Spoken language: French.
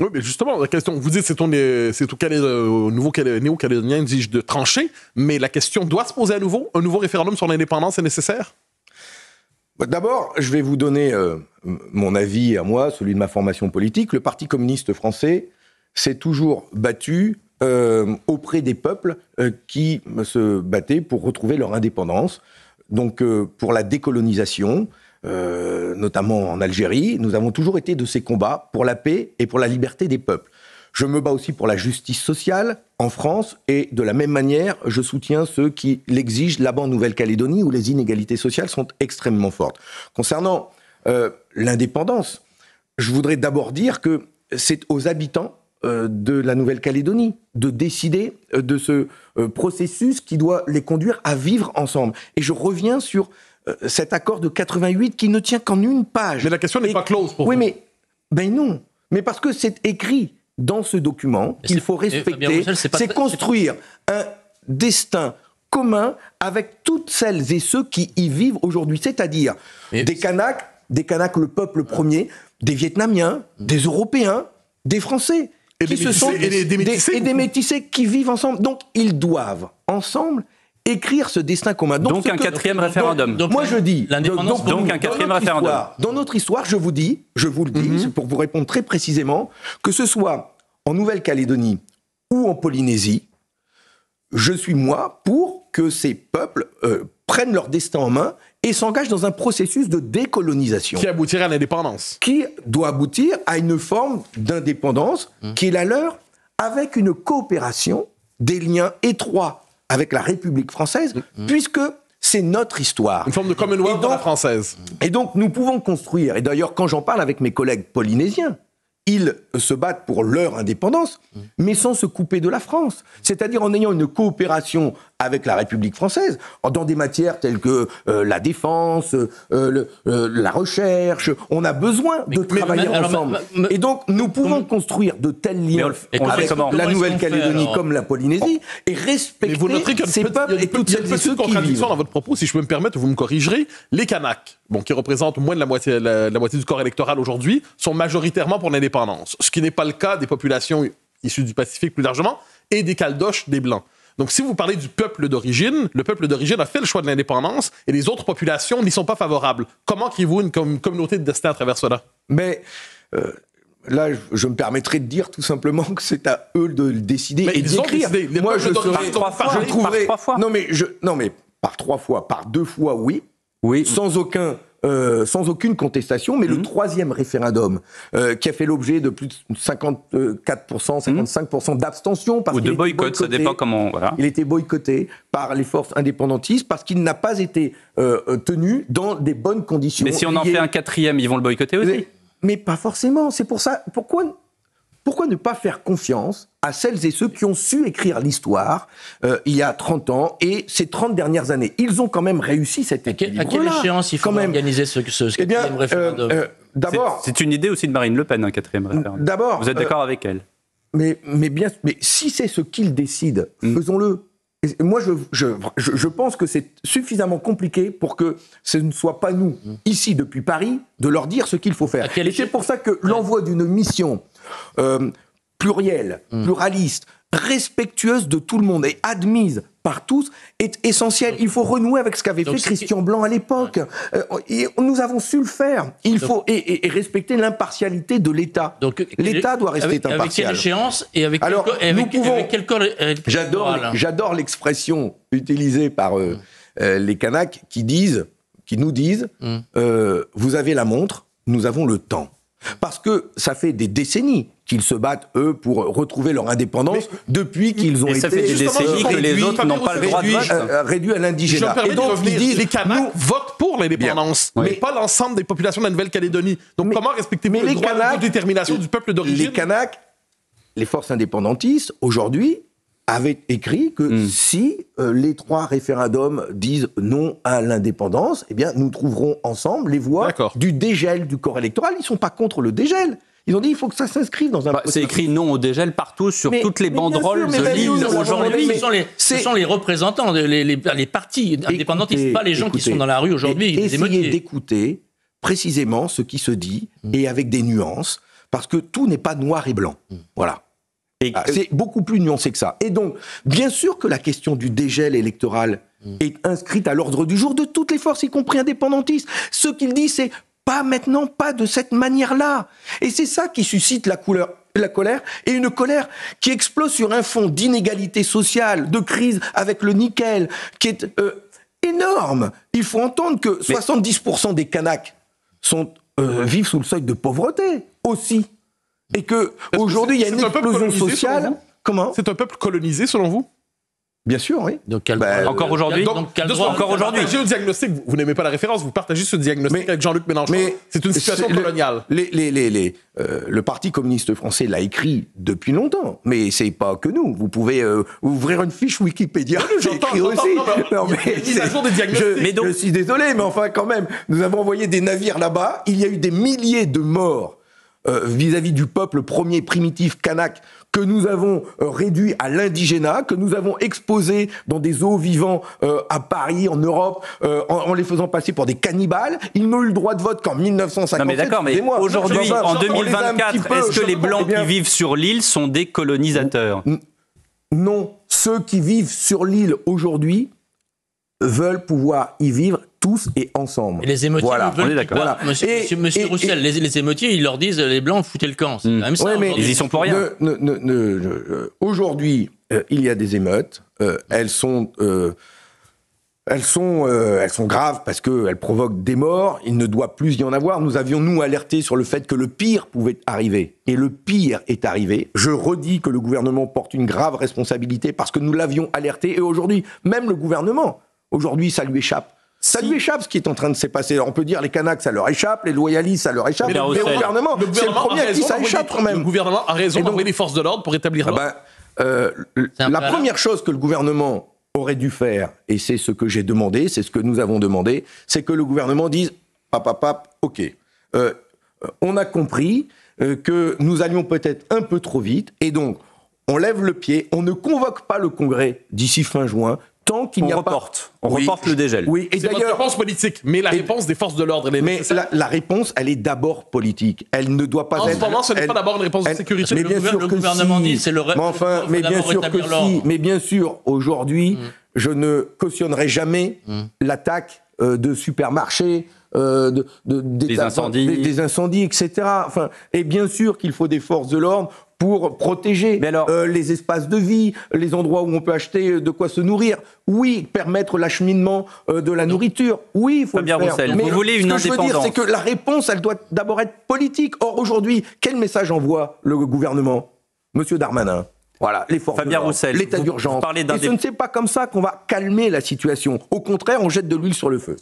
Oui, mais justement, la question, vous dites c'est au nouveau néo-calédonien, dis-je, de trancher, mais la question doit se poser à nouveau. Un nouveau référendum sur l'indépendance est nécessaire? D'abord, je vais vous donner mon avis à moi, celui de ma formation politique. Le Parti communiste français s'est toujours battu auprès des peuples qui se battaient pour retrouver leur indépendance. Donc, pour la décolonisation, notamment en Algérie, nous avons toujours été de ces combats pour la paix et pour la liberté des peuples. Je me bats aussi pour la justice sociale en France et de la même manière, je soutiens ceux qui l'exigent là-bas en Nouvelle-Calédonie où les inégalités sociales sont extrêmement fortes. Concernant l'indépendance, je voudrais d'abord dire que c'est aux habitants de la Nouvelle-Calédonie de décider de ce processus qui doit les conduire à vivre ensemble. Et je reviens sur cet accord de 88 qui ne tient qu'en une page. Mais la question n'est pas close pour vous. Oui, mais ben non. Mais parce que c'est écrit dans ce document qu'il faut respecter, c'est construire un destin commun avec toutes celles et ceux qui y vivent aujourd'hui, c'est-à-dire des Kanaks, le peuple premier, des Vietnamiens, des Européens, des Français, et des métissés qui vivent ensemble. Donc ils doivent ensemble écrire ce destin commun. Donc un quatrième référendum. Moi je dis, donc un quatrième référendum. Dans notre histoire, je vous le dis, pour vous répondre très précisément, que ce soit en Nouvelle-Calédonie ou en Polynésie, je suis moi pour que ces peuples prennent leur destin en main et s'engagent dans un processus de décolonisation. Qui aboutirait à l'indépendance. Qui doit aboutir à une forme d'indépendance qui est la leur, avec une coopération, des liens étroits avec la République française, puisque c'est notre histoire. Une forme de Commonwealth de la française. Et donc, nous pouvons construire, et d'ailleurs, quand j'en parle avec mes collègues polynésiens, ils se battent pour leur indépendance, mais sans se couper de la France. C'est-à-dire en ayant une coopération avec la République française, dans des matières telles que la défense, la recherche. On a besoin de travailler ensemble. Et donc, nous pouvons construire de tels liens avec la Nouvelle-Calédonie comme la Polynésie et respecter ces peuples et toutes celles et ceux qui vivent. Dans votre propos, si je peux me permettre, vous me corrigerez. Les Kanaks, qui représentent moins de la moitié du corps électoral aujourd'hui, sont majoritairement pour l'indépendance. Ce qui n'est pas le cas des populations issues du Pacifique plus largement et des Caldoches, des Blancs. Donc, si vous parlez du peuple d'origine, le peuple d'origine a fait le choix de l'indépendance et les autres populations n'y sont pas favorables. Comment créez-vous une communauté de destin à travers cela? Mais là, je me permettrais de dire tout simplement que c'est à eux de le décider et d'écrire. Moi, je trouverais... Non, mais par 3 fois, par 2 fois, oui. Sans aucune contestation, mais le 3e référendum qui a fait l'objet de plus de 54%, 55% d'abstention. Ou de boycott, ça dépend comment... Voilà. Il était boycotté par les forces indépendantistes parce qu'il n'a pas été tenu dans des bonnes conditions. Mais si on en fait un 4e, ils vont le boycotter aussi? Mais pas forcément, c'est pour ça... Pourquoi ne pas faire confiance à celles et ceux qui ont su écrire l'histoire il y a 30 ans et ces 30 dernières années? Ils ont quand même réussi cette équilibre-là. À quelle échéance il faut organiser ce 4e référendum? D'abord, c'est une idée aussi de Marine Le Pen, un 4e référendum. D'abord, vous êtes d'accord avec elle? Mais si c'est ce qu'ils décident, faisons-le. Moi, je pense que c'est suffisamment compliqué pour que ce ne soit pas nous, ici, depuis Paris, de leur dire ce qu'il faut faire. Et c'est pour ça que l'envoi d'une mission plurielle, pluraliste, respectueuse de tout le monde et admise par tous est essentiel. Il faut renouer avec ce qu'avait fait Christian Blanc à l'époque. Et nous avons su le faire. Il faut et respecter l'impartialité de l'État. L'État doit rester impartial. Avec quelle échéance et avec quel corps J'adore l'expression utilisée par les Kanaks qui nous disent vous avez la montre, nous avons le temps. Parce que ça fait des décennies qu'ils se battent, eux, pour retrouver leur indépendance depuis qu'ils ont été... ça fait des décennies que les autres n'ont pas le droit de vote. Réduits à l'indigénat. Et donc, ils disent les Kanaks votent pour l'indépendance, mais pas l'ensemble des populations de la Nouvelle-Calédonie. Donc, comment respectez-vous le droit de détermination du peuple d'origine? Les Kanaks, les forces indépendantistes, aujourd'hui, avaient écrit que si les 3 référendums disent non à l'indépendance, eh bien, nous trouverons ensemble les voies du dégel du corps électoral. Ils ne sont pas contre le dégel. Ils ont dit qu'il faut que ça s'inscrive dans un... c'est écrit non au dégel partout sur toutes les banderoles de l'île aujourd'hui. Ce sont les représentants, les partis indépendantistes, pas les gens qui sont dans la rue aujourd'hui. Essayez d'écouter précisément ce qui se dit et avec des nuances. parce que tout n'est pas noir et blanc. Voilà. Et c'est beaucoup plus nuancé que ça. Et donc, bien sûr que la question du dégel électoral est inscrite à l'ordre du jour de toutes les forces, y compris indépendantistes. Ce qu'il dit, c'est pas maintenant, pas de cette manière-là. Et c'est ça qui suscite la colère, et une colère qui explose sur un fond d'inégalité sociale, de crise avec le nickel, qui est énorme. Il faut entendre que 70% des Kanaks vivent sous le seuil de pauvreté aussi. Et qu'aujourd'hui, il y a une explosion sociale. Comment ? C'est un peuple colonisé, selon vous ? Bien sûr, oui. Donc, encore aujourd'hui. Encore aujourd'hui. J'ai le diagnostic. Vous n'aimez pas la référence. Vous partagez ce diagnostic avec Jean-Luc Mélenchon. C'est une situation coloniale. Le Parti communiste français l'a écrit depuis longtemps. Mais c'est pas que nous. Vous pouvez ouvrir une fiche Wikipédia. J'ai écrit aussi. Je suis désolé, mais enfin, quand même, nous avons envoyé des navires là-bas. Il y a eu des milliers de morts vis-à-vis du peuple premier primitif kanak que nous avons réduit à l'indigénat, que nous avons exposé dans des zoos vivants à Paris, en Europe, en les faisant passer pour des cannibales. Ils n'ont eu le droit de vote qu'en 1957. Non mais d'accord, mais aujourd'hui, en 2024, est-ce que les Blancs qui vivent sur l'île sont des colonisateurs ? Non. Ceux qui vivent sur l'île aujourd'hui veulent pouvoir y vivre tous et ensemble. Et les émeutiers, on est d'accord. Voilà. Monsieur Roussel, les émeutiers, ils leur disent les Blancs, foutez le camp. C'est quand même ça. Mais ils y sont pour rien. Aujourd'hui, il y a des émeutes. Elles sont graves parce qu'elles provoquent des morts. Il ne doit plus y en avoir. Nous avions, nous, alerté sur le fait que le pire pouvait arriver. Et le pire est arrivé. Je redis que le gouvernement porte une grave responsabilité parce que nous l'avions alerté. Et aujourd'hui, même le gouvernement, aujourd'hui, ça lui échappe. Ça lui échappe ce qui est en train de se passer. Alors on peut dire les Kanaks, ça leur échappe, les loyalistes, ça leur échappe. Mais le gouvernement, c'est le premier à qui ça échappe quand même. Le gouvernement a raison d'envoyer les forces de l'ordre pour établir l'ordre. La première chose que le gouvernement aurait dû faire, et c'est ce que j'ai demandé, c'est ce que nous avons demandé, c'est que le gouvernement dise ok, on a compris que nous allions peut-être un peu trop vite, et donc on lève le pied, on ne convoque pas le Congrès d'ici fin juin, tant qu'il n'y a pas... On reporte le dégel. Oui, et c'est votre réponse politique, mais la réponse des forces de l'ordre, elle est nécessaire. Mais la réponse, elle est d'abord politique. Elle ne doit pas être... En ce moment, ce n'est pas d'abord une réponse de sécurité. Mais bien sûr le gouvernement dit, c'est le mais bien sûr que si. Mais bien sûr, aujourd'hui, je ne cautionnerai jamais l'attaque de supermarchés, des incendies, etc. Enfin, et bien sûr qu'il faut des forces de l'ordre pour protéger les espaces de vie, les endroits où on peut acheter de quoi se nourrir. Oui, permettre l'acheminement de la nourriture. Oui, il faut le faire. Roussel, vous voulez une indépendance. Ce que je veux dire, c'est que la réponse, elle doit d'abord être politique. Or, aujourd'hui, quel message envoie le gouvernement ? Monsieur Darmanin. Voilà, les forces de l'ordre, l'état d'urgence. Et ce n'est pas comme ça qu'on va calmer la situation. Au contraire, on jette de l'huile sur le feu.